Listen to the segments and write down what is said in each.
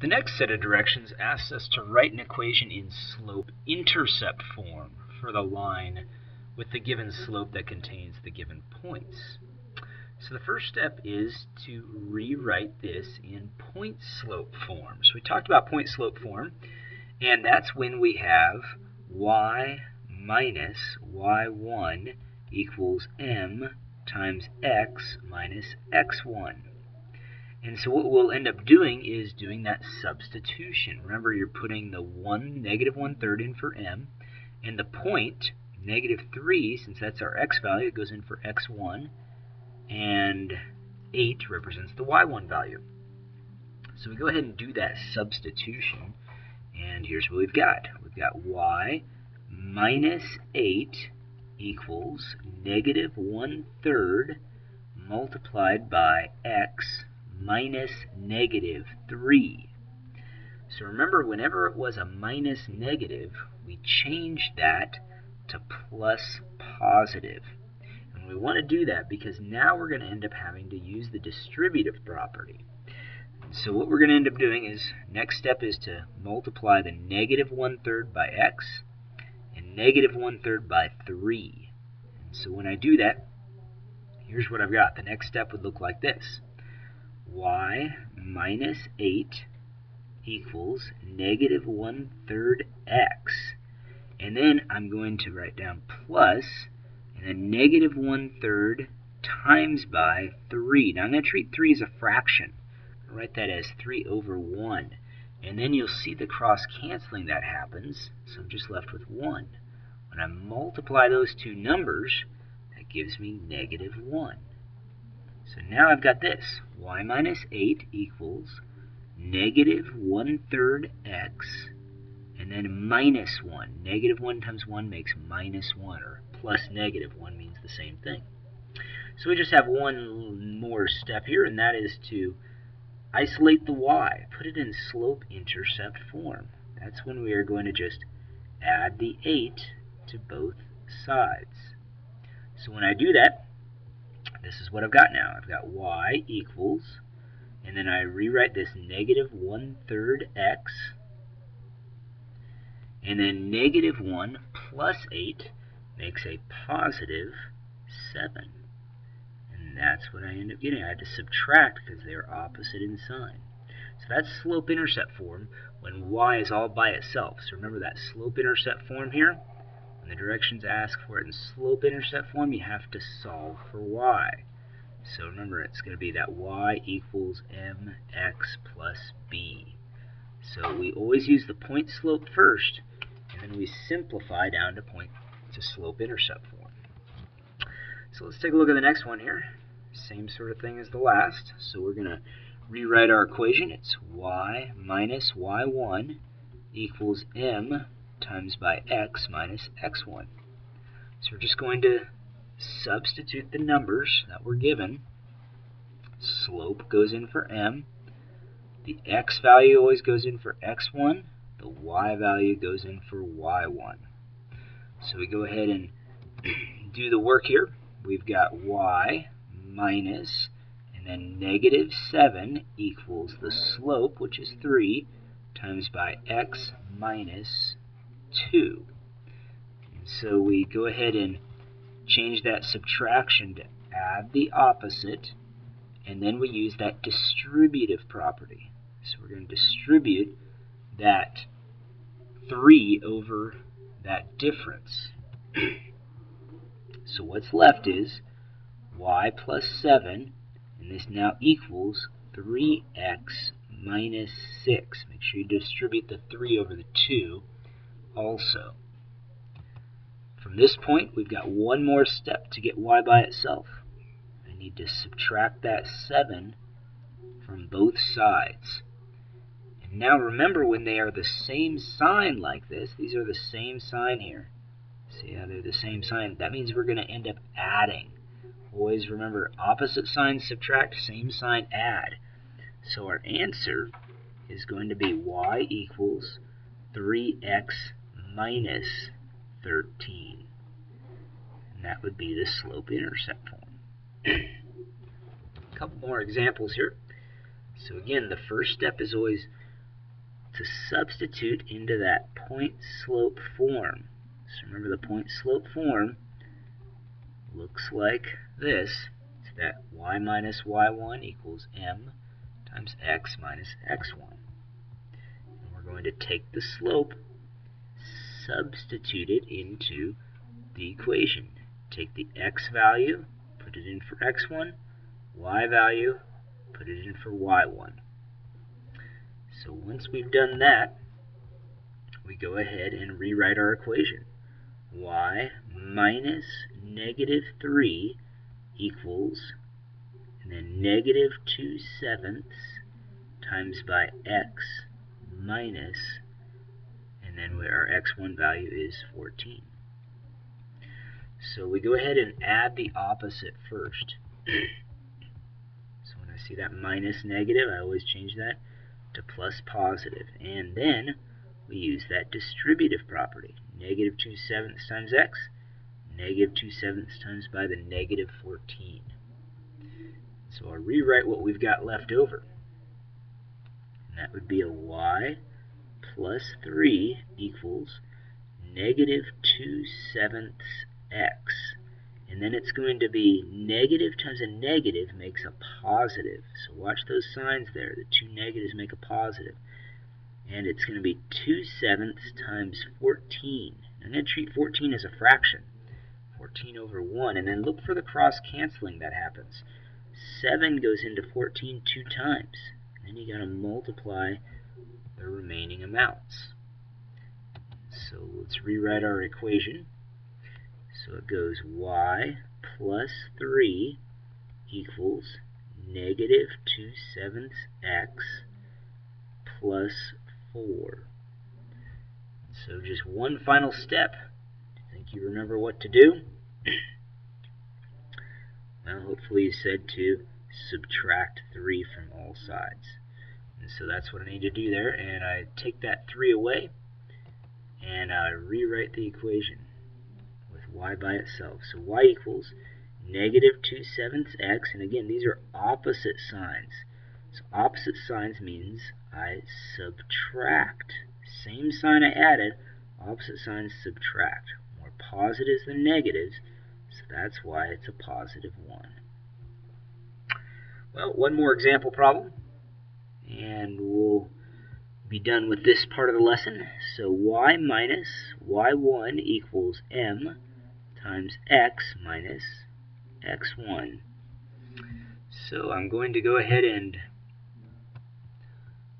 The next set of directions asks us to write an equation in slope-intercept form for the line with the given slope that contains the given points. So the first step is to rewrite this in point-slope form. So we talked about point-slope form, and that's when we have y minus y1 equals m times x minus x1. And so what we'll end up doing is doing that substitution. Remember, you're putting the negative 1/3 in for m, and the point, -3, since that's our x value, it goes in for x1, and 8 represents the y1 value. So we go ahead and do that substitution, and here's what we've got. We've got y minus 8 equals -1/3 multiplied by x minus -3. So remember, whenever it was a minus negative, we changed that to plus positive. And we want to do that because now we're going to end up having to use the distributive property. So what we're going to end up doing is, next step is to multiply the -1/3 by x and -1/3 by 3. And so when I do that, here's what I've got. The next step would look like this. Y minus 8 equals -1/3 x. And then I'm going to write down plus, and then -1/3 times by 3. Now I'm going to treat 3 as a fraction. I'll write that as 3 over 1. And then you'll see the cross-canceling that happens, so I'm just left with 1. When I multiply those two numbers, that gives me -1. So now I've got this. Y minus 8 equals -1/3 x, and then minus 1. -1 times 1 makes -1, or plus -1 means the same thing. So we just have one more step here, and that is to isolate the y. Put it in slope-intercept form. That's when we are going to just add the 8 to both sides. So when I do that, this is what I've got now. I've got y equals, and then I rewrite this -1/3 x, and then -1 plus 8 makes a positive 7. And that's what I end up getting. I had to subtract because they are opposite in sign. So that's slope-intercept form when y is all by itself. So remember that slope-intercept form here. When the directions ask for it in slope-intercept form, you have to solve for y. So remember, it's going to be that y equals mx plus b. So we always use the point slope first, and then we simplify down to slope-intercept form. So let's take a look at the next one here. Same sort of thing as the last. So we're going to rewrite our equation. It's y minus y1 equals m times by x minus x1. So we're just going to substitute the numbers that were given. Slope goes in for m. The x value always goes in for x1. The y value goes in for y1. So we go ahead and do the work here. We've got y minus, and then -7 equals the slope, which is 3, times by x minus 2. And so we go ahead and change that subtraction to add the opposite, and then we use that distributive property. So we're going to distribute that 3 over that difference. So what's left is y plus 7, and this now equals 3x minus 6. Make sure you distribute the 3 over the 2 also. From this point, we've got one more step to get y by itself. I need to subtract that 7 from both sides. And now remember, when they are the same sign like this, these are the same sign here. See how they're the same sign? That means we're going to end up adding. Always remember, opposite sign subtract, same sign add. So our answer is going to be y equals 3x minus 13. And that would be the slope-intercept form. A couple more examples here. So again, the first step is always to substitute into that point-slope form. So remember, the point-slope form looks like this. It's that y minus y1 equals m times x minus x1. And we're going to take the slope, substitute it into the equation. Take the x value, put it in for x1, y value, put it in for y1. So once we've done that, we go ahead and rewrite our equation. Y minus negative 3 equals, and then negative 2/7 times by x minus, and then our x1 value is 14. So we go ahead and add the opposite first. So when I see that minus negative, I always change that to plus positive. And then we use that distributive property. Negative 2/7 times x, negative 2/7 times by the negative 14. So I'll rewrite what we've got left over. And that would be a y plus 3 equals negative 2/7 x. And then it's going to be negative times a negative makes a positive. So watch those signs there. The two negatives make a positive. And it's going to be 2/7 times 14. I'm going to treat 14 as a fraction. 14 over 1. And then look for the cross-canceling that happens. 7 goes into 14 two times. And then you got to multiply the remaining amounts. So let's rewrite our equation. So it goes y plus 3 equals negative 2/7 x plus 4. So just one final step. Do you think you remember what to do? Well, hopefully you said to subtract 3 from all sides. And so that's what I need to do there. And I take that 3 away, and I rewrite the equation with y by itself. So y equals negative 2/7 x, and again, these are opposite signs. So opposite signs means I subtract. Same sign I added, opposite signs subtract. More positives than negatives, so that's why it's a positive 1. Well, one more example problem, and we'll be done with this part of the lesson. So y minus y1 equals m times x minus x1. So I'm going to go ahead and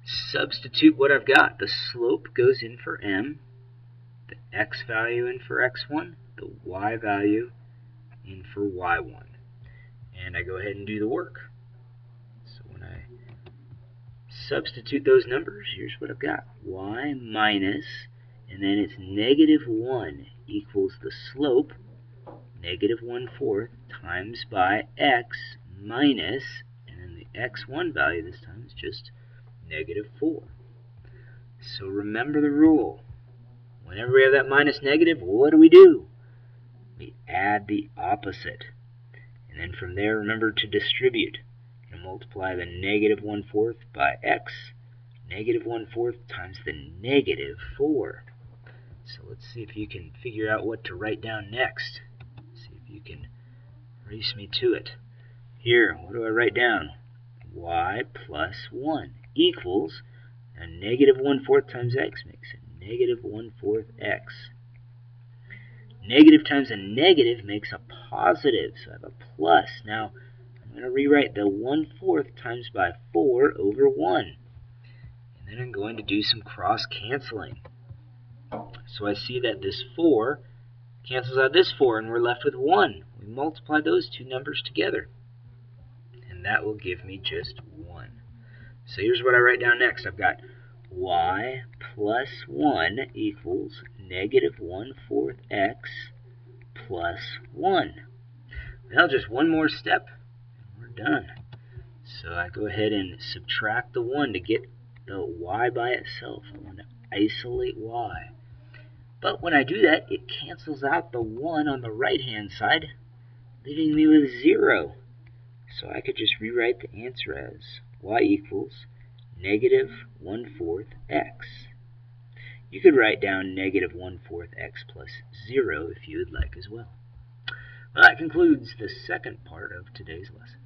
substitute what I've got. The slope goes in for m, the x value in for x1, the y value in for y1. And I go ahead and do the work. So when I substitute those numbers, here's what I've got. Y minus, and then it's negative 1 equals the slope, negative 1/4 times by x minus, and then the x1 value this time is just negative 4. So remember the rule. Whenever we have that minus negative, what do? We add the opposite. And then from there, remember to distribute. And multiply the negative 1/4 by x, negative 1/4 times the negative 4. So let's see if you can figure out what to write down next. See if you can race me to it. Here, what do I write down? Y plus 1 equals, a negative 1/4 times x makes a negative 1/4 x. Negative times a negative makes a positive, so I have a plus. Now, I'm going to rewrite the 1/4 times by 4 over 1. And then I'm going to do some cross-canceling. So I see that this 4 cancels out this 4, and we're left with 1. We multiply those two numbers together, and that will give me just 1. So here's what I write down next. I've got y plus 1 equals negative 1/4 x plus 1. Well, just one more step, and we're done. So I go ahead and subtract the 1 to get the y by itself. I want to isolate y. But when I do that, it cancels out the 1 on the right-hand side, leaving me with 0. So I could just rewrite the answer as y equals negative 1/4 x. You could write down negative 1/4 x plus 0 if you would like as well. Well, that concludes the second part of today's lesson.